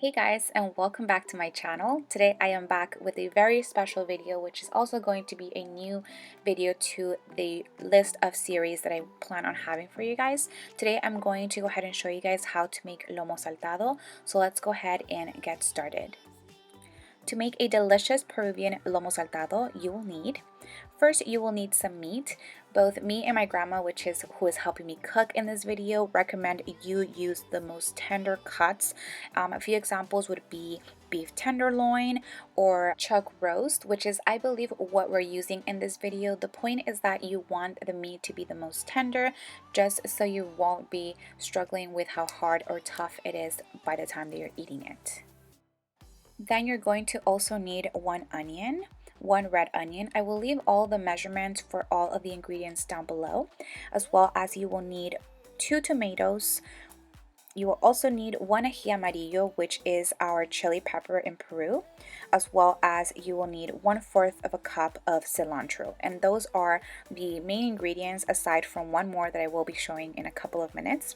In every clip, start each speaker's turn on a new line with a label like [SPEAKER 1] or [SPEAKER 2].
[SPEAKER 1] Hey guys, and welcome back to my channel. Today I am back with a very special video, which is also going to be a new video to the list of series that I plan on having for you guys. Today I'm going to go ahead and show you guys how to make Lomo Saltado. So let's go ahead and get started. To make a delicious Peruvian Lomo Saltado, you will need, first you will need some meat. Both me and my grandma, who is helping me cook in this video, recommend you use the most tender cuts. A few examples would be beef tenderloin or chuck roast, which is, I believe, what we're using in this video. The point is that you want the meat to be the most tender, just so you won't be struggling with how hard or tough it is by the time that you're eating it. Then you're going to also need one onion, one red onion. I will leave all the measurements for all of the ingredients down below, as well as you will need 2 tomatoes. You will also need one ají amarillo, which is our chili pepper in Peru, as well as you will need 1/4 of a cup of cilantro. And those are the main ingredients, aside from one more that I will be showing in a couple of minutes.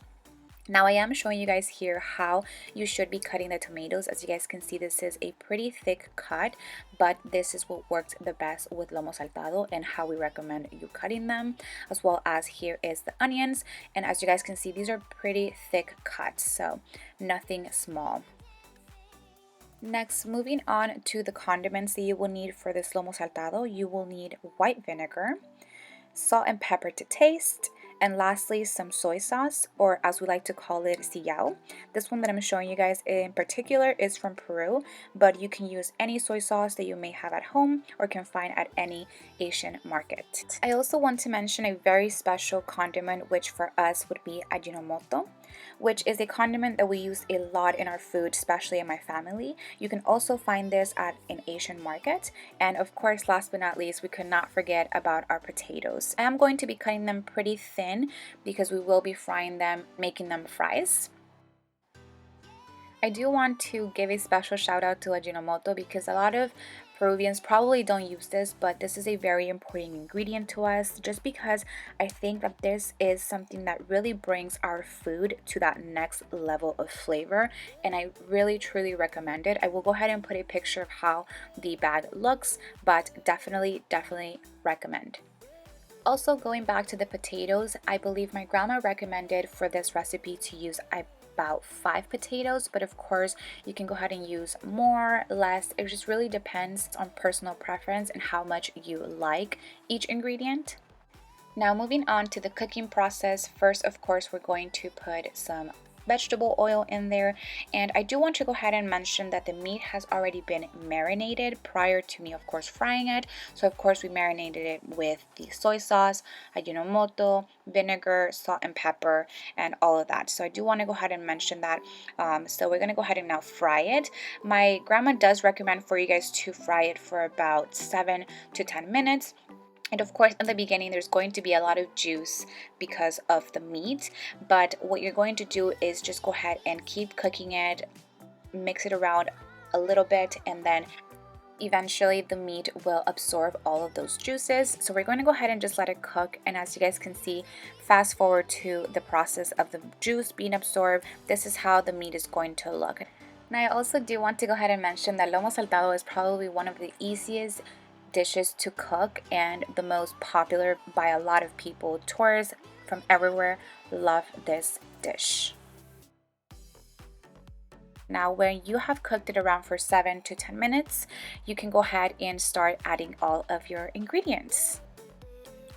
[SPEAKER 1] Now I am showing you guys here how you should be cutting the tomatoes. As you guys can see, this is a pretty thick cut, but this is what works the best with Lomo Saltado and how we recommend you cutting them. As well as here is the onions, and as you guys can see, these are pretty thick cuts, so nothing small. Next, moving on to the condiments that you will need for this Lomo Saltado, you will need white vinegar, salt and pepper to taste, and lastly some soy sauce, or as we like to call it, Sillao. This one that I'm showing you guys in particular is from Peru, but you can use any soy sauce that you may have at home or can find at any Asian market. I also want to mention a very special condiment, which for us would be Ajinomoto, which is a condiment that we use a lot in our food, especially in my family. You can also find this at an Asian market. And of course, last but not least, we could not forget about our potatoes. I am going to be cutting them pretty thin because we will be frying them, making them fries. I do want to give a special shout out to Ajinomoto because a lot of Peruvians probably don't use this, but this is a very important ingredient to us, just because I think that this is something that really brings our food to that next level of flavor, and I really truly recommend it. I will go ahead and put a picture of how the bag looks, but definitely recommend. Also, going back to the potatoes, I believe my grandma recommended for this recipe to use about 5 potatoes, but of course you can go ahead and use more, less. It just really depends on personal preference and how much you like each ingredient. Now moving on to the cooking process, first of course we're going to put some vegetable oil in there, and I do want to go ahead and mention that the meat has already been marinated prior to me of course frying it. So of course we marinated it with the soy sauce, Ajinomoto, vinegar, salt and pepper, and all of that. So I do want to go ahead and mention that. So we're going to go ahead and now fry it. My grandma does recommend for you guys to fry it for about 7 to 10 minutes. And of course, in the beginning, there's going to be a lot of juice because of the meat. But what you're going to do is just go ahead and keep cooking it, mix it around a little bit, and then eventually the meat will absorb all of those juices. So we're going to go ahead and just let it cook. And as you guys can see, fast forward to the process of the juice being absorbed, this is how the meat is going to look. Now, I also do want to go ahead and mention that Lomo Saltado is probably one of the easiest dishes to cook and the most popular by a lot of people. Tourists from everywhere love this dish. Now, when you have cooked it around for 7 to 10 minutes, you can go ahead and start adding all of your ingredients.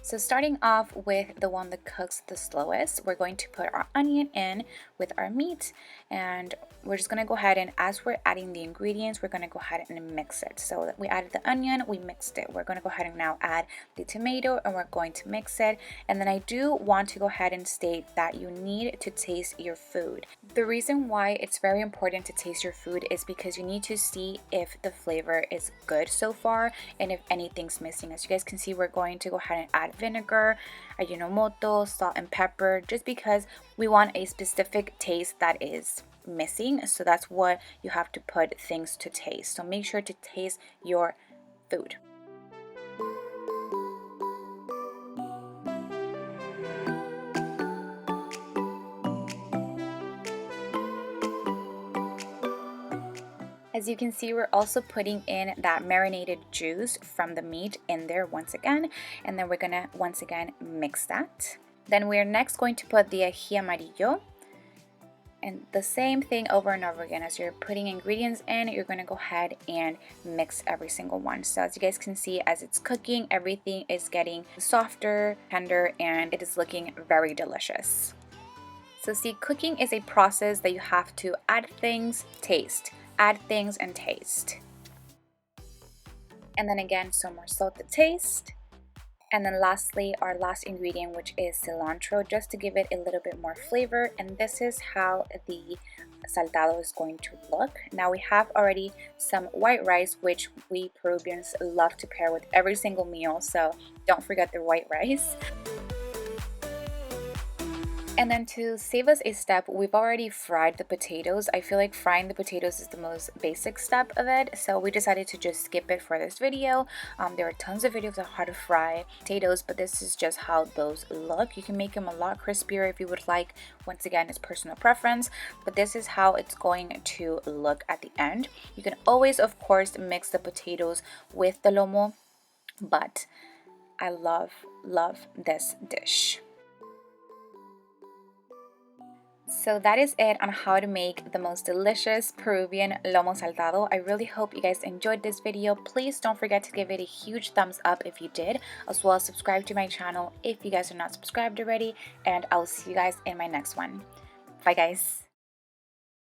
[SPEAKER 1] So starting off with the one that cooks the slowest, we're going to put our onion in with our meat, and we're just going to go ahead and, as we're adding the ingredients, we're going to go ahead and mix it. So we added the onion, we mixed it. We're going to go ahead and now add the tomato, and we're going to mix it. And then I do want to go ahead and state that you need to taste your food. The reason why it's very important to taste your food is because you need to see if the flavor is good so far and if anything's missing. As you guys can see, we're going to go ahead and add vinegar, Ajinomoto, salt and pepper, just because we want a specific taste that is missing. So that's what you have to put things to taste. So make sure to taste your food. As you can see, we're also putting in that marinated juice from the meat in there once again, and then we're gonna once again mix that. Then we're next going to put the ají amarillo, and the same thing over and over again. As you're putting ingredients in, you're going to go ahead and mix every single one. So as you guys can see, as it's cooking, everything is getting softer, tender, and it is looking very delicious. So see, cooking is a process that you have to add things, taste, add things, and taste. And then again, some more salt to taste. And then lastly, our last ingredient, which is cilantro, just to give it a little bit more flavor. And this is how the saltado is going to look. Now we have already some white rice, which we Peruvians love to pair with every single meal. So don't forget the white rice. And then to save us a step, we've already fried the potatoes. I feel like frying the potatoes is the most basic step of it, so we decided to just skip it for this video. There are tons of videos on how to fry potatoes, but this is just how those look. You can make them a lot crispier if you would like. Once again, it's personal preference, but this is how it's going to look at the end. You can always, of course, mix the potatoes with the lomo, but I love this dish. So that is it on how to make the most delicious Peruvian lomo saltado. I really hope you guys enjoyed this video. Please don't forget to give it a huge thumbs up if you did, as well as subscribe to my channel if you guys are not subscribed already, and I'll see you guys in my next one. Bye guys.